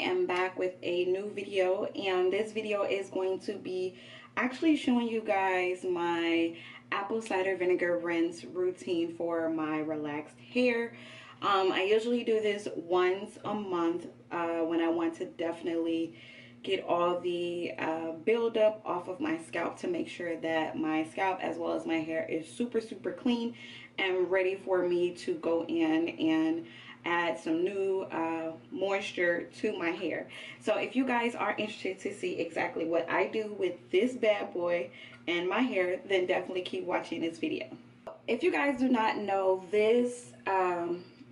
am back with a new video, and this video is going to be actually showing you guys my apple cider vinegar rinse routine for my relaxed hair. I usually do this once a month when I want to definitely get all the buildup off of my scalp to make sure that my scalp as well as my hair is super clean and ready for me to go in and add some new moisture to my hair. So if you guys are interested to see exactly what I do with this bad boy and my hair, then definitely keep watching this video. If you guys do not know, this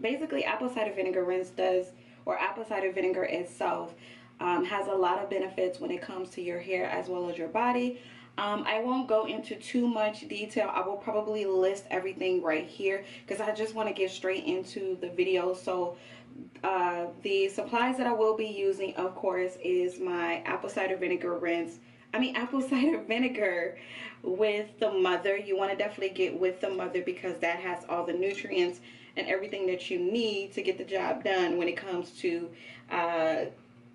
basically apple cider vinegar rinse does, or apple cider vinegar itself has a lot of benefits when it comes to your hair as well as your body. I won't go into too much detail. I will probably list everything right here because I just want to get straight into the video. So the supplies that I will be using, of course, is my apple cider vinegar rinse. Apple cider vinegar with the mother. You want to definitely get with the mother because that has all the nutrients and everything that you need to get the job done when it comes to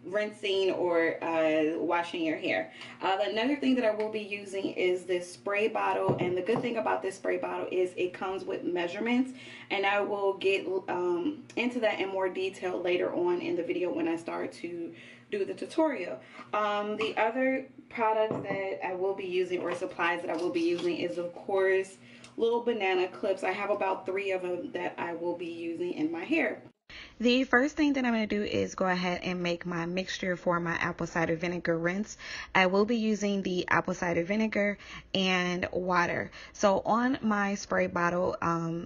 rinsing or washing your hair. Another thing that I will be using is this spray bottle, and the good thing about this spray bottle is it comes with measurements, and I will get into that in more detail later on in the video when I start to do the tutorial. The other products that I will be using, or supplies that I will be using, is of course little banana clips. I have about 3 of them that I will be using in my hair. The first thing that I'm going to do is go ahead and make my mixture for my apple cider vinegar rinse. I will be using the apple cider vinegar and water. So on my spray bottle,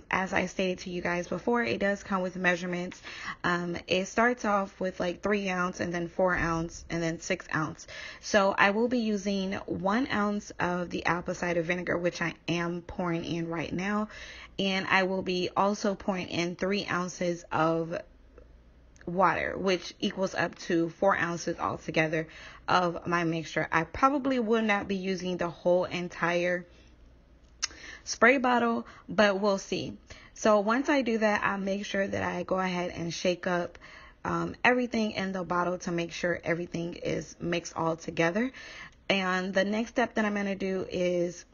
as I stated to you guys before, it does come with measurements. It starts off with like 3 ounce and then 4 ounce and then 6 ounce. So I will be using 1 ounce of the apple cider vinegar, which I am pouring in right now. And I will be also pouring in 3 ounces of water, which equals up to 4 ounces altogether of my mixture. I probably will not be using the whole entire spray bottle, but we'll see. So once I do that, I make sure that I go ahead and shake up everything in the bottle to make sure everything is mixed all together. And the next step that I'm going to do is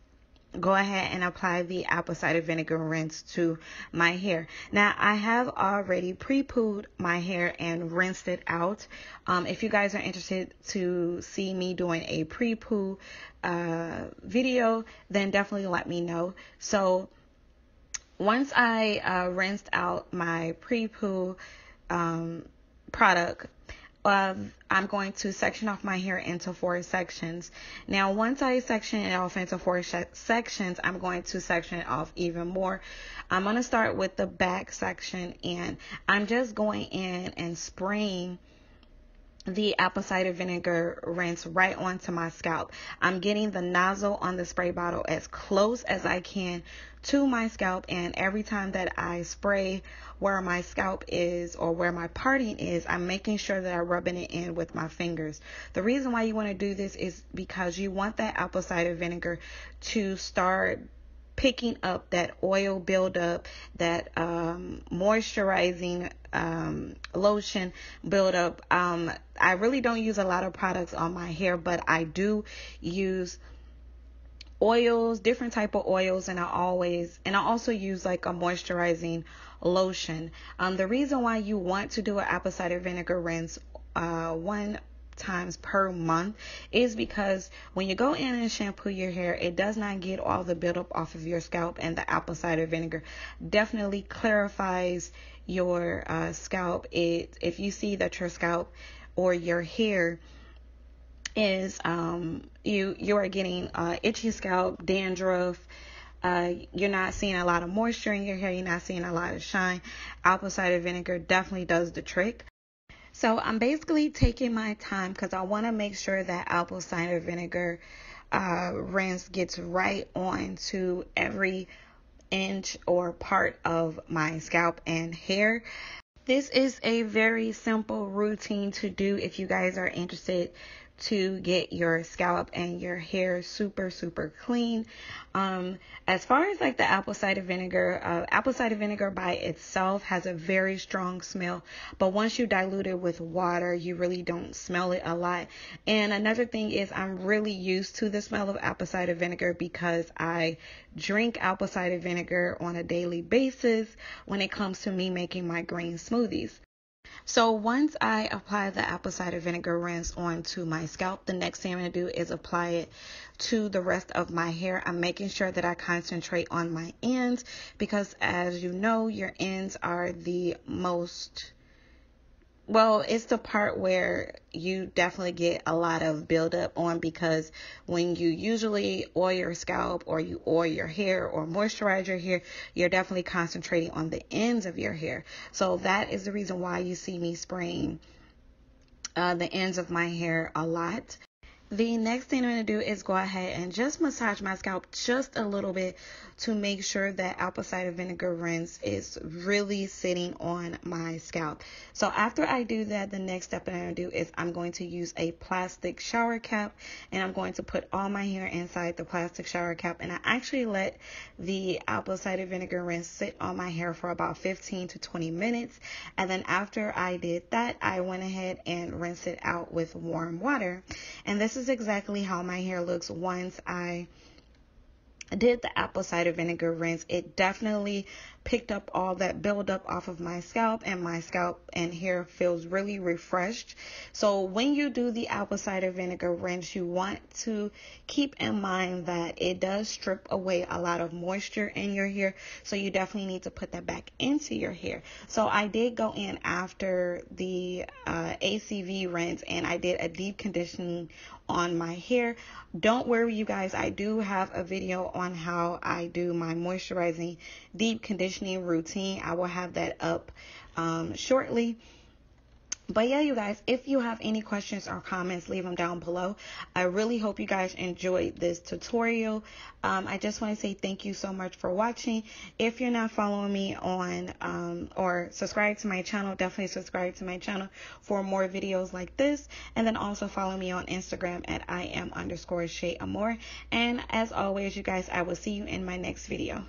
go ahead and apply the apple cider vinegar rinse to my hair. Now, I have already pre-pooed my hair and rinsed it out. If you guys are interested to see me doing a pre-poo video, then definitely let me know. So once I rinsed out my pre-poo product, I'm going to section off my hair into 4 sections. Now, once I section it off into 4 sections, I'm going to section it off even more. I'm going to start with the back section, and I'm just going in and spraying the apple cider vinegar rinse right onto my scalp. I'm getting the nozzle on the spray bottle as close as I can to my scalp, and every time that I spray where my scalp is or where my parting is, I'm making sure that I'm rubbing it in with my fingers. The reason why you want to do this is because you want that apple cider vinegar to start picking up that oil buildup, that moisturizing lotion buildup. I really don't use a lot of products on my hair, but I do use oils, different type of oils, and I also use like a moisturizing lotion. The reason why you want to do an apple cider vinegar rinse 1 times per month is because when you go in and shampoo your hair, it does not get all the buildup off of your scalp, and the apple cider vinegar definitely clarifies your scalp. If you see that your scalp or your hair is you are getting itchy scalp, dandruff, you're not seeing a lot of moisture in your hair, you're not seeing a lot of shine, apple cider vinegar definitely does the trick. So I'm basically taking my time because I want to make sure that apple cider vinegar rinse gets right on to every inch or part of my scalp and hair. This is a very simple routine to do if you guys are interested to get your scalp and your hair super, super clean. As far as like the apple cider vinegar by itself has a very strong smell, but once you dilute it with water, you really don't smell it a lot. And another thing is, I'm really used to the smell of apple cider vinegar because I drink apple cider vinegar on a daily basis when it comes to me making my green smoothies. So once I apply the apple cider vinegar rinse onto my scalp, the next thing I'm going to do is apply it to the rest of my hair. I'm making sure that I concentrate on my ends because, as you know, your ends are the most, well, it's the part where you definitely get a lot of buildup on, because when you usually oil your scalp or you oil your hair or moisturize your hair, you're definitely concentrating on the ends of your hair. So that is the reason why you see me spraying the ends of my hair a lot. The next thing I'm going to do is go ahead and just massage my scalp just a little bit to make sure that apple cider vinegar rinse is really sitting on my scalp. So after I do that, the next step that I'm going to do is I'm going to use a plastic shower cap, and I'm going to put all my hair inside the plastic shower cap, and I actually let the apple cider vinegar rinse sit on my hair for about 15 to 20 minutes. And then after I did that, I went ahead and rinsed it out with warm water. And this is exactly how my hair looks once I did the apple cider vinegar rinse. It definitely picked up all that buildup off of my scalp, and my scalp and hair feels really refreshed. So when you do the apple cider vinegar rinse, you want to keep in mind that it does strip away a lot of moisture in your hair, so you definitely need to put that back into your hair. So I did go in after the ACV rinse, and I did a deep conditioning on my hair. Don't worry, you guys, I do have a video on how I do my moisturizing deep conditioning routine. I will have that up shortly. But yeah, you guys, if you have any questions or comments, leave them down below. I really hope you guys enjoyed this tutorial. I just want to say thank you so much for watching. If you're not following me on or subscribe to my channel, definitely subscribe to my channel for more videos like this. And then also follow me on Instagram at @IM_Shay Amour. And as always, you guys, I will see you in my next video.